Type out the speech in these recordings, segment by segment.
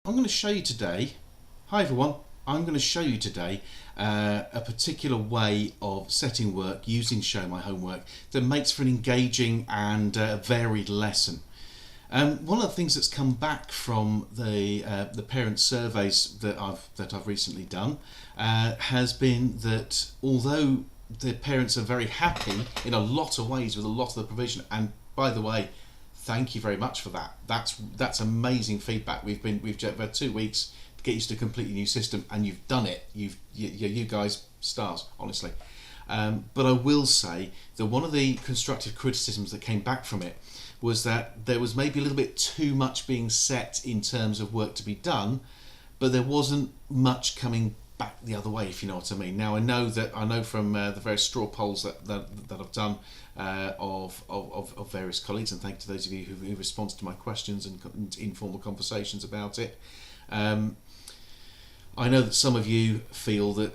I'm going to show you today, hi everyone, I'm going to show you today a particular way of setting work using Show My Homework that makes for an engaging and varied lesson. One of the things that's come back from the parent surveys that I've recently done has been that although the parents are very happy in a lot of ways with a lot of the provision, and by the way, thank you very much for that. That's amazing feedback. We've had 2 weeks to get used to a completely new system, and you've done it. You guys stars, honestly. But I will say that one of the constructive criticisms that came back from it was that there was maybe a little bit too much being set in terms of work to be done, but there wasn't much coming back the other way, if you know what I mean. Now I know from the various straw polls that I've done of various colleagues, and thank you to those of you who responded to my questions and informal conversations about it. I know that some of you feel that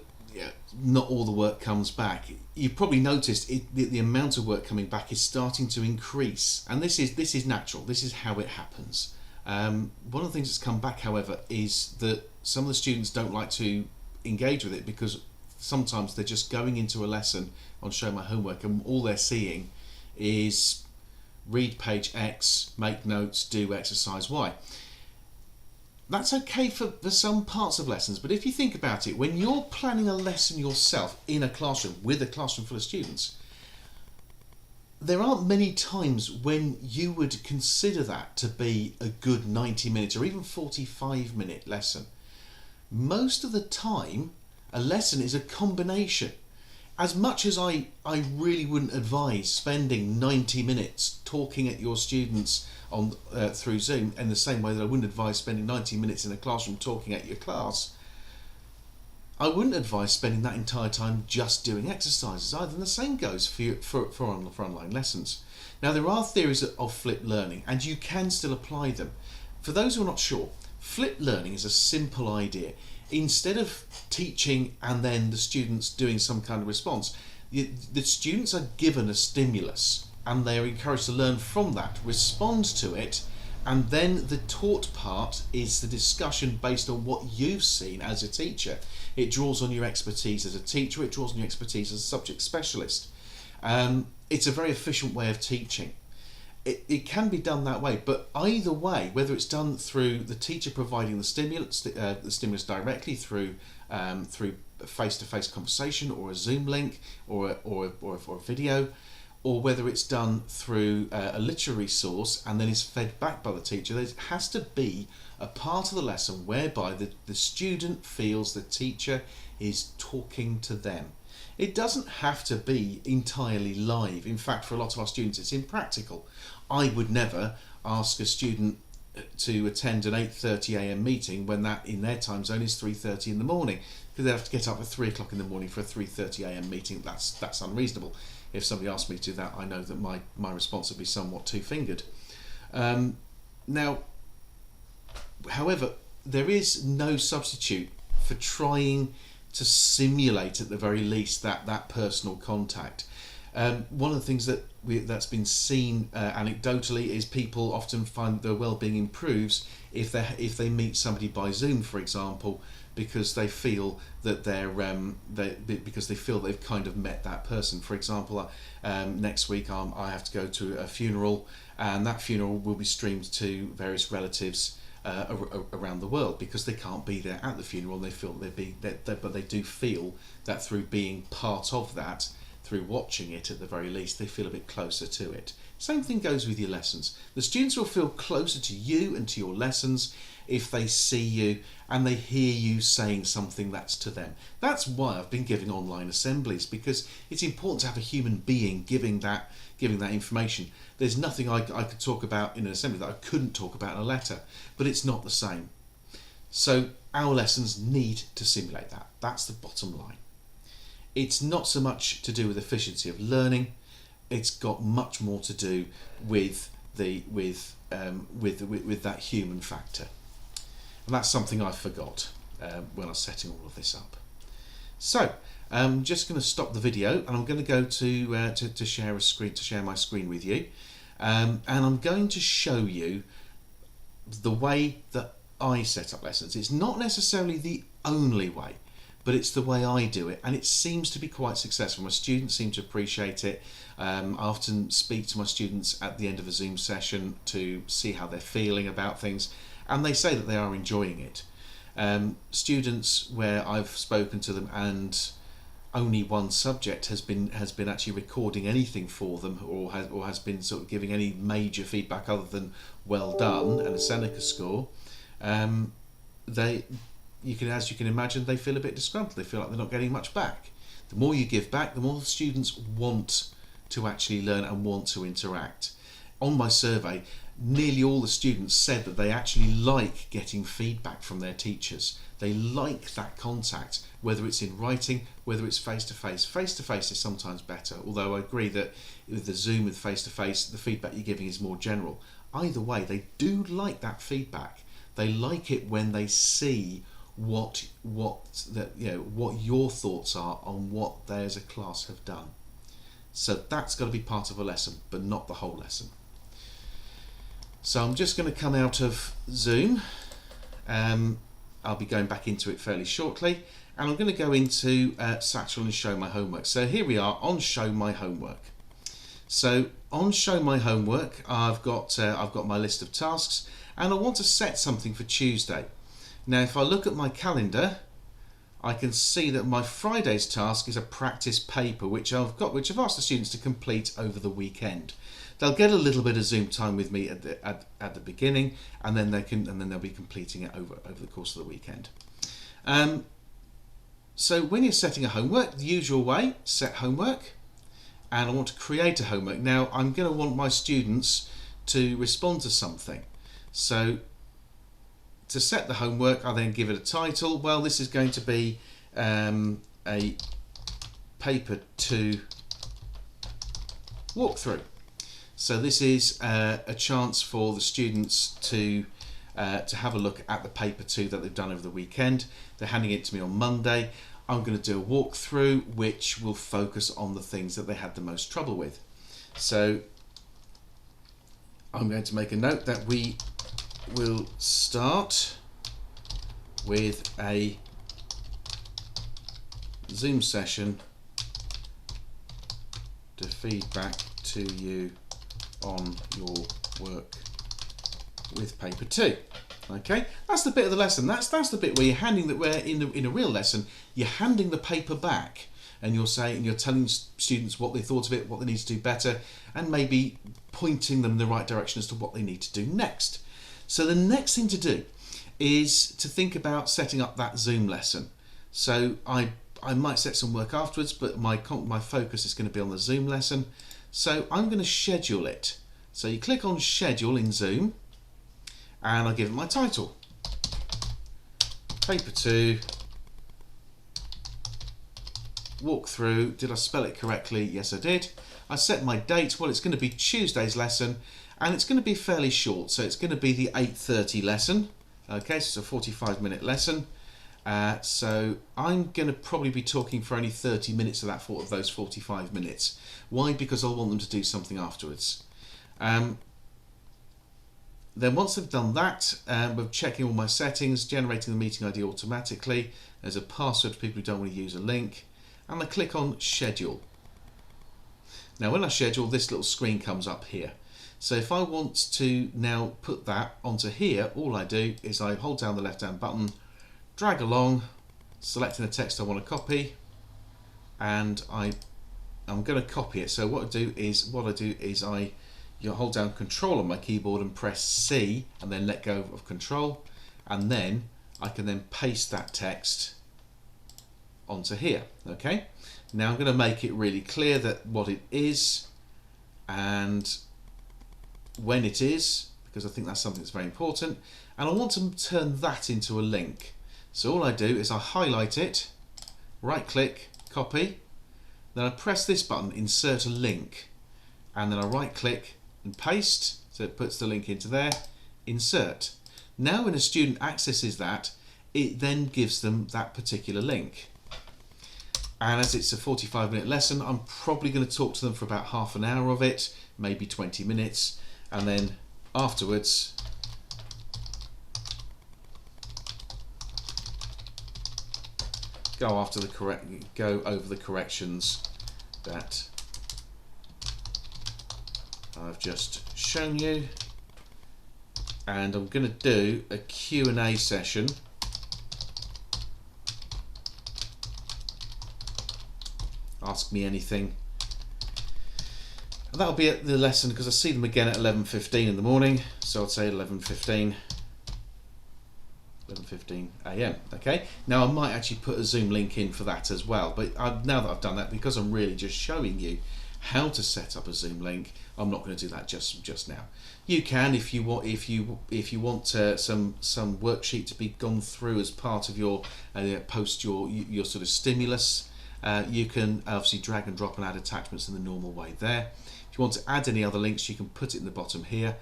not all the work comes back. You've probably noticed the amount of work coming back is starting to increase, and this is natural. This is how it happens. One of the things that's come back, however, is that some of the students don't like to engage with it because sometimes they're just going into a lesson on Show My Homework and all they're seeing is read page X, make notes, do exercise Y. That's okay for some parts of lessons, but if you think about it, when you're planning a lesson yourself in a classroom with a classroom full of students, there aren't many times when you would consider that to be a good 90-minute or even 45-minute lesson. Most of the time, a lesson is a combination. As much as I really wouldn't advise spending 90 minutes talking at your students on through Zoom in the same way that I wouldn't advise spending 90 minutes in a classroom talking at your class, I wouldn't advise spending that entire time just doing exercises either, and the same goes for online lessons. Now, there are theories of flipped learning, and you can still apply them. For those who are not sure, flipped learning is a simple idea. Instead of teaching and then the students doing some kind of response, the students are given a stimulus and they are encouraged to learn from that, respond to it, and then the taught part is the discussion based on what you've seen as a teacher. It draws on your expertise as a teacher, it draws on your expertise as a subject specialist. It's a very efficient way of teaching. It can be done that way, but either way, whether it's done through the teacher providing the stimulus directly through face-to-face conversation or a Zoom link or a video, or whether it's done through a literary source and then is fed back by the teacher, there has to be a part of the lesson whereby the student feels the teacher is talking to them. It doesn't have to be entirely live. In fact, for a lot of our students, it's impractical. I would never ask a student to attend an 8:30 a.m. meeting when that in their time zone is 3:30 in the morning, because they have to get up at 3 o'clock in the morning for a 3:30 a.m. meeting. That's unreasonable. If somebody asked me to do that, I know that my response would be somewhat two-fingered. Now, however, there is no substitute for trying to simulate at the very least that personal contact. One of the things that's been seen anecdotally is people often find their well-being improves if they meet somebody by Zoom, for example, because they feel that because they feel they've kind of met that person. For example, next week I have to go to a funeral, and that funeral will be streamed to various relatives around the world because they can't be there at the funeral. They feel but they do feel that through being part of that, through watching it at the very least, they feel a bit closer to it. Same thing goes with your lessons. The students will feel closer to you and to your lessons if they see you and they hear you saying something that's to them. That's why I've been giving online assemblies, because it's important to have a human being giving that information. There's nothing I could talk about in an assembly that I couldn't talk about in a letter, but it's not the same. So our lessons need to simulate that. That's the bottom line. It's not so much to do with efficiency of learning. It's got much more to do with that human factor, and that's something I forgot when I was setting all of this up. So I'm just going to stop the video, and I'm going to go to share my screen with you, and I'm going to show you the way that I set up lessons. It's not necessarily the only way, but it's the way I do it, and it seems to be quite successful. My students seem to appreciate it. I often speak to my students at the end of a Zoom session to see how they're feeling about things, and they say that they are enjoying it. Students where I've spoken to them and only one subject has been actually recording anything for them, or has been sort of giving any major feedback other than well done and a Seneca score, as you can imagine, they feel a bit disgruntled. They feel like they're not getting much back. The more you give back, the more the students want to actually learn and want to interact. On my survey, nearly all the students said that they actually like getting feedback from their teachers. They like that contact, whether it's in writing, whether it's face-to-face. Face-to-face is sometimes better, although I agree that with the Zoom with face-to-face, the feedback you're giving is more general. Either way, they do like that feedback. They like it when they see what your thoughts are on what they as a class have done. So that's got to be part of a lesson, but not the whole lesson. So I'm just going to come out of Zoom. I'll be going back into it fairly shortly, and I'm going to go into Satchel and show my homework. So here we are on show my homework. So on show my homework, I've got my list of tasks, and I want to set something for Tuesday. Now, if I look at my calendar, I can see that my Friday's task is a practice paper, which I've asked the students to complete over the weekend. They'll get a little bit of Zoom time with me at the beginning, and then they'll be completing it over the course of the weekend. So when you're setting a homework, the usual way, set homework, and I want to create a homework. Now I'm going to want my students to respond to something. So to set the homework, I then give it a title. Well, this is going to be a paper 2 walkthrough. So this is a chance for the students to have a look at the paper 2 that they've done over the weekend. They're handing it to me on Monday. I'm going to do a walkthrough which will focus on the things that they had the most trouble with. So I'm going to make a note that we will start with a Zoom session to feedback to you on your work with paper 2. Okay, that's the bit of the lesson. That's the bit where you're handing that. Where in a real lesson, you're handing the paper back, and you're telling students what they thought of it, what they need to do better, and maybe pointing them in the right direction as to what they need to do next. So the next thing to do is to think about setting up that Zoom lesson. So I might set some work afterwards, but my focus is going to be on the Zoom lesson. So I'm going to schedule it. So you click on schedule in Zoom, and I'll give it my title. Paper 2 walkthrough. Did I spell it correctly? Yes, I did. I set my date. Well, it's going to be Tuesday's lesson, and it's going to be fairly short. So it's going to be the 8:30 lesson. Okay, so it's a 45-minute lesson. So I'm going to probably be talking for only 30 minutes of those 45 minutes. Why? Because I want them to do something afterwards. Then once they've done that, we're checking all my settings, generating the meeting ID automatically. There's a password for people who don't want to use a link, and I click on schedule. Now when I schedule, this little screen comes up here. So if I want to now put that onto here, all I do is I hold down the left hand button, drag along, selecting the text I want to copy, and I'm going to copy it. So what I do is you hold down Control on my keyboard and press C, and then let go of Control, and then I can then paste that text onto here. Okay, now I'm going to make it really clear that what it is and when it is, because I think that's something that's very important, and I want to turn that into a link. So all I do is I highlight it, right click, copy, then I press this button, insert a link, and then I right click and paste, so it puts the link into there, insert. Now when a student accesses that, it then gives them that particular link. And as it's a 45-minute lesson, I'm probably going to talk to them for about half an hour of it, maybe 20 minutes, and then afterwards go over the corrections that I've just shown you, and I'm going to do a Q&A session. Ask me anything. And that'll be at the lesson, because I see them again at 11:15 in the morning, so I'll say 11:15 a.m. Okay, now I might actually put a Zoom link in for that as well, but now that I've done that, because I'm really just showing you how to set up a Zoom link, I'm not going to do that just now. You can, if you want, some worksheet to be gone through as part of your post your sort of stimulus. You can obviously drag and drop and add attachments in the normal way there. If you want to add any other links, you can put it in the bottom here.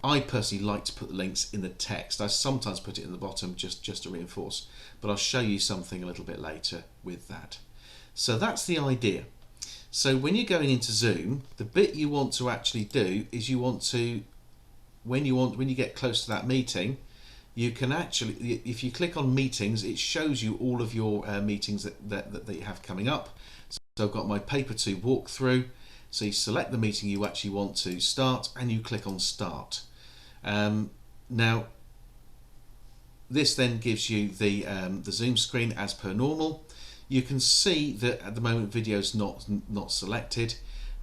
I personally like to put the links in the text. I sometimes put it in the bottom just to reinforce, but I'll show you something a little bit later with that. So that's the idea. So when you're going into Zoom, the bit you want to actually do is when you get close to that meeting, you can actually, if you click on meetings, it shows you all of your meetings that you have coming up. So I've got my paper 2 walkthrough. So you select the meeting you actually want to start and you click on start. Now this then gives you the Zoom screen as per normal. You can see that at the moment video is not selected.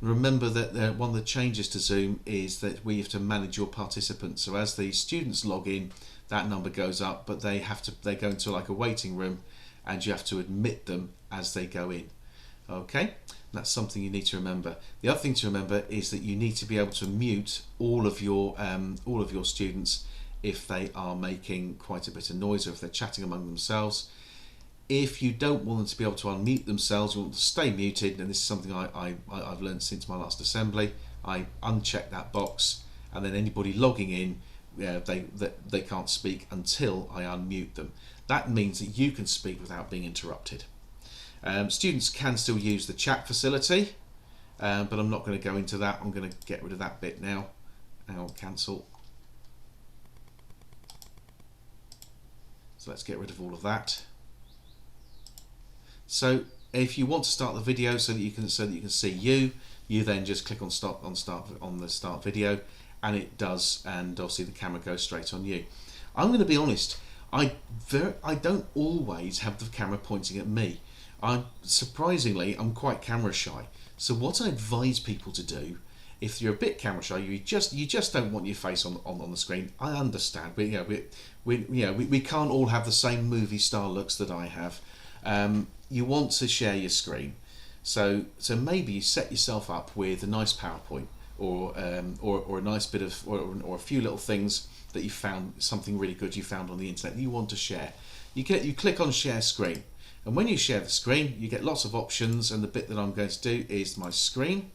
Remember that one of the changes to Zoom is that we have to manage your participants. So as the students log in, that number goes up, but they go into like a waiting room, and you have to admit them as they go in. Okay, that's something you need to remember. The other thing to remember is that you need to be able to mute all of your students if they are making quite a bit of noise or if they're chatting among themselves. If you don't want them to be able to unmute themselves, you want them to stay muted, and this is something I've learned since my last assembly. I uncheck that box, and then anybody logging in, they can't speak until I unmute them. That means that you can speak without being interrupted. Students can still use the chat facility, but I'm not going to go into that. I'm going to get rid of that bit now. I'll cancel. So let's get rid of all of that. So if you want to start the video so that you can see you then just click on the start video, and it does, and obviously the camera goes straight on you. I'm going to be honest, I don't always have the camera pointing at me. Surprisingly, I'm quite camera shy. So what I advise people to do, if you're a bit camera shy, you just don't want your face on the screen. I understand, but we can't all have the same movie star looks that I have. You want to share your screen, so maybe you set yourself up with a nice PowerPoint or a nice bit of or a few little things that you found, something really good you found on the internet that you want to share. You click on share screen, and when you share the screen, you get lots of options, and the bit that I'm going to do is my screen,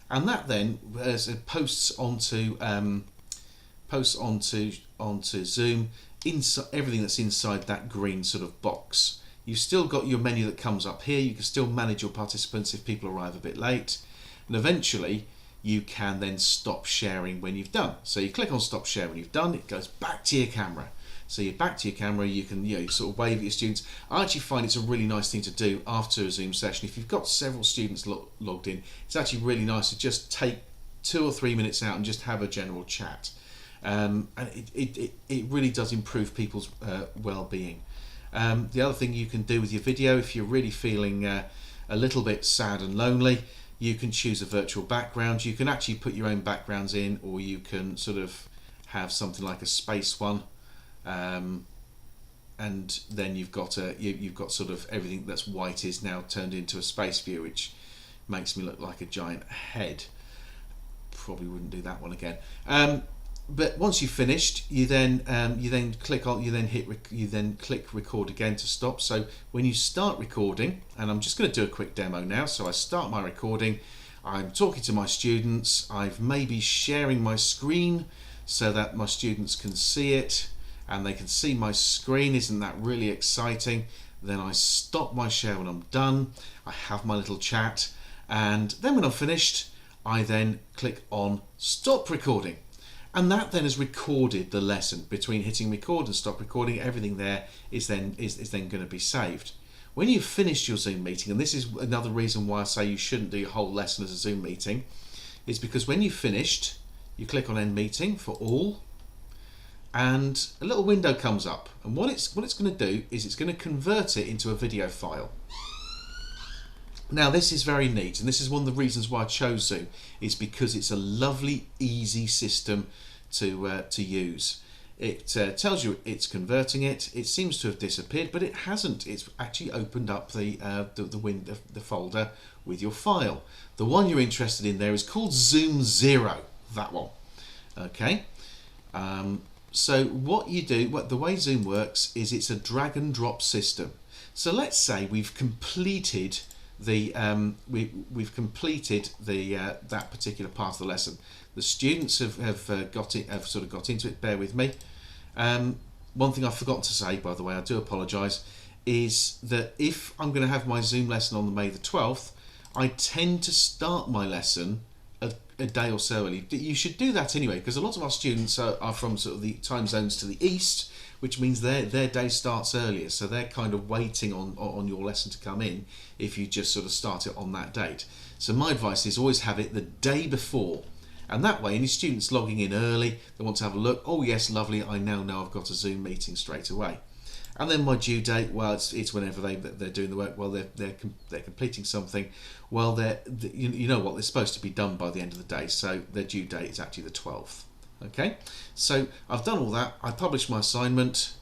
and that then posts onto Zoom inside everything that's inside that green sort of box. You've still got your menu that comes up here. You can still manage your participants if people arrive a bit late, and eventually you can then stop sharing when you've done. So you click on stop share when you've done, it goes back to your camera. So you're back to your camera, you can you sort of wave at your students. I actually find it's a really nice thing to do after a Zoom session. If you've got several students logged in, it's actually really nice to just take 2 or 3 minutes out and just have a general chat. And it really does improve people's well-being. The other thing you can do with your video, if you're really feeling a little bit sad and lonely, you can choose a virtual background. You can actually put your own backgrounds in, or you can sort of have something like a space one, and then you've got sort of everything that's white is now turned into a space view, which makes me look like a giant head. Probably wouldn't do that one again. But once you've finished, you then click record again to stop. So when you start recording, and I'm just going to do a quick demo now. So I start my recording. I'm talking to my students. I've maybe sharing my screen so that my students can see it, and they can see my screen. Isn't that really exciting? Then I stop my share when I'm done. I have my little chat, and then when I'm finished, I then click on stop recording. And that then has recorded the lesson. Between hitting record and stop recording, everything there is then going to be saved. When you've finished your Zoom meeting, and this is another reason why I say you shouldn't do your whole lesson as a Zoom meeting, is because when you've finished, you click on End Meeting for all, and a little window comes up, and what it's going to do is it's going to convert it into a video file. Now this is very neat, and this is one of the reasons why I chose Zoom, is because it's a lovely, easy system to use. It tells you it's converting it. It seems to have disappeared, but it hasn't. It's actually opened up the folder with your file. The one you're interested in there is called Zoom 0. That one. Okay. So what you do, the way Zoom works is it's a drag and drop system. So let's say we've completed the we've completed the that particular part of the lesson. The students have sort of got into it. Bear with me. One thing I've forgotten to say, by the way, I do apologise, is that if I'm going to have my Zoom lesson on May the 12th, I tend to start my lesson a day or so early. You should do that anyway, because a lot of our students are from sort of the time zones to the east, which means their day starts earlier, so they're kind of waiting on your lesson to come in if you just sort of start it on that date. So my advice is always have it the day before, and that way any students logging in early, they want to have a look, oh yes, lovely, I now know I've got a Zoom meeting straight away. And then my due date, well, it's whenever they're doing the work. Well, they're completing something. Well, you know what, they're supposed to be done by the end of the day, so their due date is actually the 12th. Okay, so I've done all that. I published my assignment.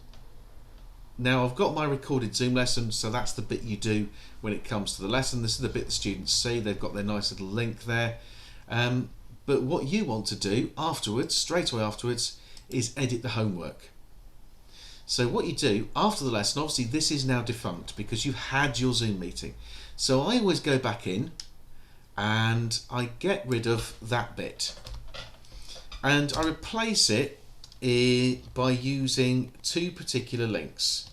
Now I've got my recorded Zoom lesson, so that's the bit you do when it comes to the lesson. This is the bit the students see. They've got their nice little link there. But what you want to do afterwards, straight away afterwards, is edit the homework. So what you do after the lesson, obviously this is now defunct because you've had your Zoom meeting. So I always go back in and I get rid of that bit. And I replace it by using two particular links.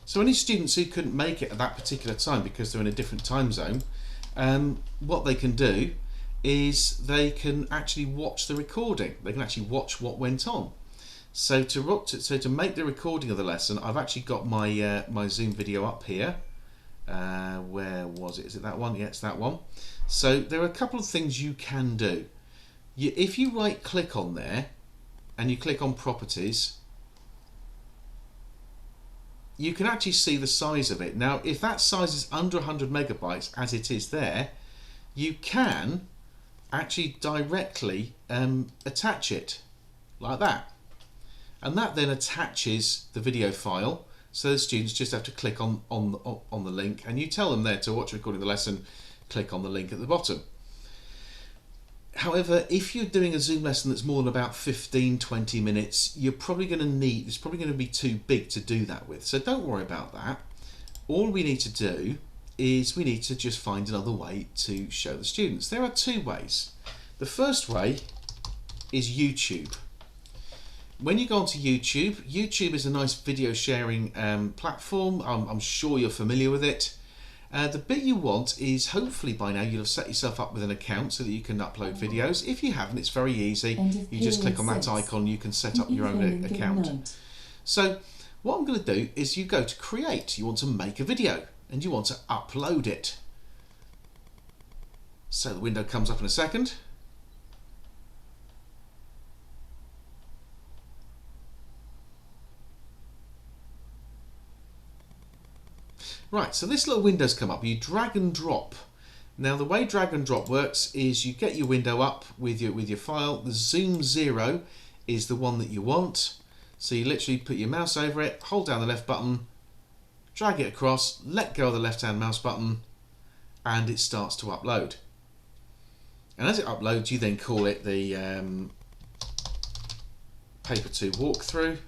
So any students who couldn't make it at that particular time because they're in a different time zone, what they can do is they can actually watch the recording. They can actually watch what went on. So to make the recording of the lesson, I've actually got my my Zoom video up here. Where was it? Is it that one? Yeah, it's that one. So there are a couple of things you can do. If you right click on there and you click on properties, you can actually see the size of it. Now, if that size is under 100 megabytes, as it is there, you can actually directly attach it like that. And that then attaches the video file, so the students just have to click on the link, and you tell them there to watch recording the lesson, click on the link at the bottom. However, if you're doing a Zoom lesson that's more than about 15-20 minutes, you're probably going to need, it's probably going to be too big to do that with. So don't worry about that. All we need to do is we need to just find another way to show the students. There are two ways. The first way is YouTube. When you go onto YouTube, YouTube is a nice video sharing platform. I'm sure you're familiar with it. The bit you want is, hopefully by now you'll have set yourself up with an account so that you can upload videos. If you haven't, it's very easy. You just click on that icon, you can set up your own account. So what I'm going to do is you go to create. You want to make a video and you want to upload it. So the window comes up in a second. Right, so this little window's come up. You drag and drop. Now the way drag and drop works is you get your window up with your file. The Zoom 0 is the one that you want. So you literally put your mouse over it, hold down the left button, drag it across, let go of the left hand mouse button, and it starts to upload. And as it uploads, you then call it the Paper 2 walkthrough.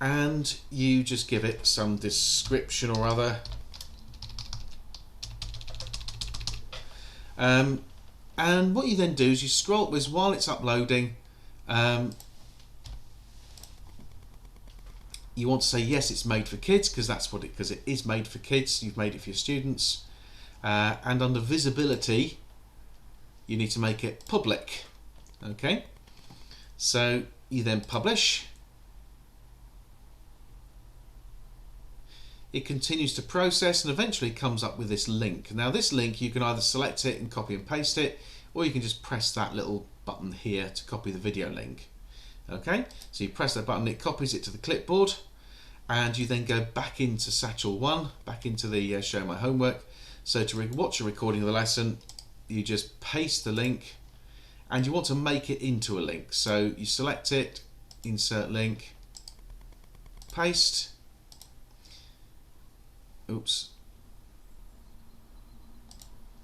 And you just give it some description or other. And what you then do is you scroll, while it's uploading, You want to say yes, it's made for kids, because it is made for kids. You've made it for your students. And under visibility, you need to make it public. Okay, so you then publish. It continues to process and eventually comes up with this link. Now this link, you can either select it and copy and paste it, or you can just press that little button here to copy the video link. Okay, so you press that button, it copies it to the clipboard, and you then go back into Satchel 1, back into the Show My Homework. So to watch a recording of the lesson, you just paste the link, and you want to make it into a link. So you select it, insert link, paste. Oops,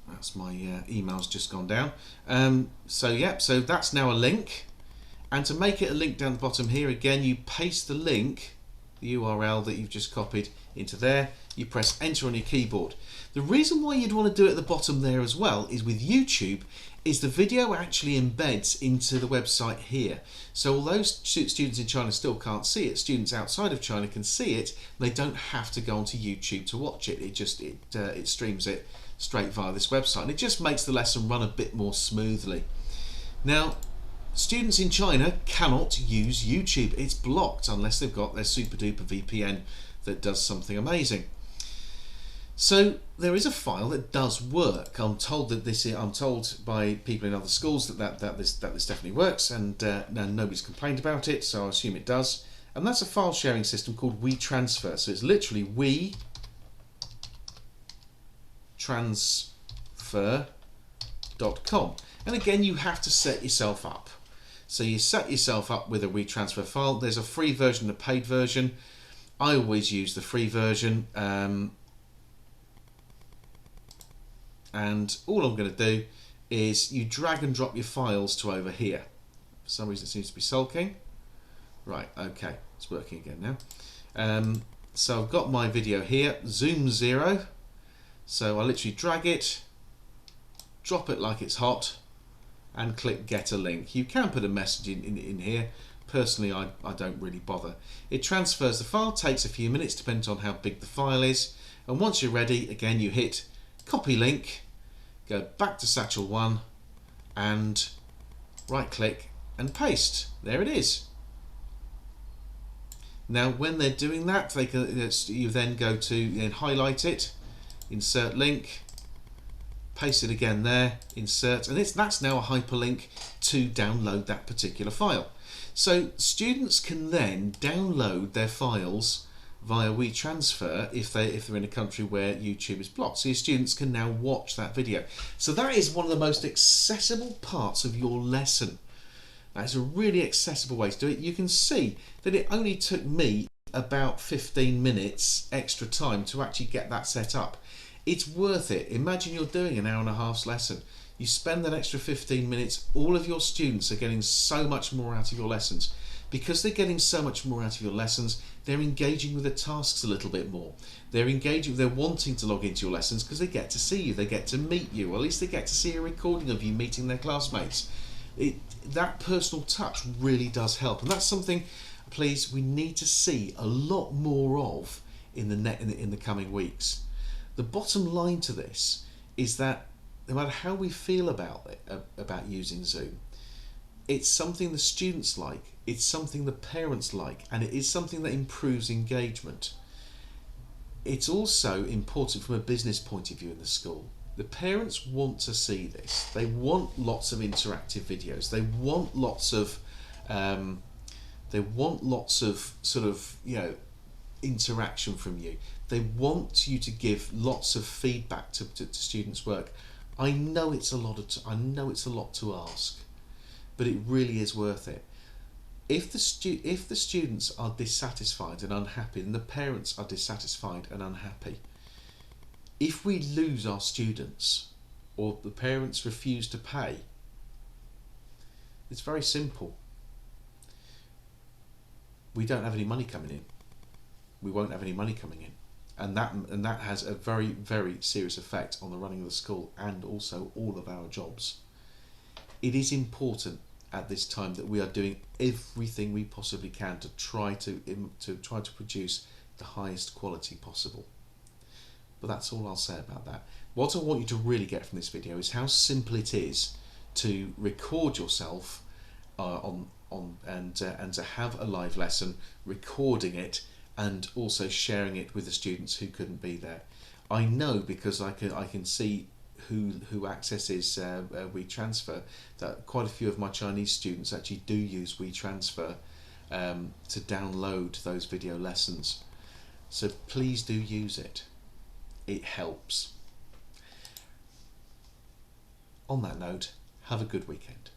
that's my email's just gone down. So that's now a link, and to make it a link down the bottom here, again you paste the link, the URL that you've just copied, into there. You press enter on your keyboard. The reason why you'd want to do it at the bottom there as well is with YouTube is the video actually embeds into the website here. So although students in China still can't see it, students outside of China can see it. They don't have to go onto YouTube to watch it. It streams it straight via this website, and it just makes the lesson run a bit more smoothly. Now, students in China cannot use YouTube. It's blocked unless they've got their super duper VPN that does something amazing. So there is a file that does work. I'm told by people in other schools that this definitely works, and nobody's complained about it, so I assume it does. And that's a file sharing system called WeTransfer. So it's literally WeTransfer.com. And again, you have to set yourself up. So you set yourself up with a WeTransfer file. There's a free version and a paid version. I always use the free version. And all I'm going to do is you drag and drop your files to over here. For some reason it seems to be sulking. Right, okay, it's working again now. So I've got my video here, Zoom 0. So I literally drag it, drop it like it's hot, and click get a link. You can put a message in here. Personally, I don't really bother. It transfers the file, takes a few minutes, depending on how big the file is. And once you're ready, again, you hit copy link, go back to Satchel 1, and right click and paste. There it is. Now when they're doing that, you then go to highlight it, insert link, paste it again there, insert, and that's now a hyperlink to download that particular file. So students can then download their files via WeTransfer if they're in a country where YouTube is blocked. So your students can now watch that video. So that is one of the most accessible parts of your lesson. That is a really accessible way to do it. You can see that it only took me about 15 minutes extra time to actually get that set up. It's worth it. Imagine you're doing an hour and a half's lesson. You spend that extra 15 minutes, all of your students are getting so much more out of your lessons. Because they're getting so much more out of your lessons, they're engaging with the tasks a little bit more. They're wanting to log into your lessons because they get to see you, they get to meet you, or at least they get to see a recording of you meeting their classmates. That personal touch really does help, and that's something, please, we need to see a lot more of in the coming weeks. The bottom line to this is that no matter how we feel about using Zoom, it's something the students like, it's something the parents like, and it is something that improves engagement. It's also important from a business point of view in the school. The parents want to see this. They want lots of interactive videos. They want lots of sort of interaction from you. They want you to give lots of feedback to students' work. I know it's a lot to ask, but it really is worth it. If the students are dissatisfied and unhappy, then the parents are dissatisfied and unhappy. If we lose our students or the parents refuse to pay, it's very simple. We don't have any money coming in. We won't have any money coming in. And that has a very, very serious effect on the running of the school and also all of our jobs. It is important, at this time that we are doing everything we possibly can to try to produce the highest quality possible. But that's all I'll say about that. What I want you to really get from this video is how simple it is to record yourself and to have a live lesson, recording it and also sharing it with the students who couldn't be there. I know, because I can see who accesses WeTransfer, that quite a few of my Chinese students actually do use WeTransfer to download those video lessons. So please do use it. It helps. On that note, have a good weekend.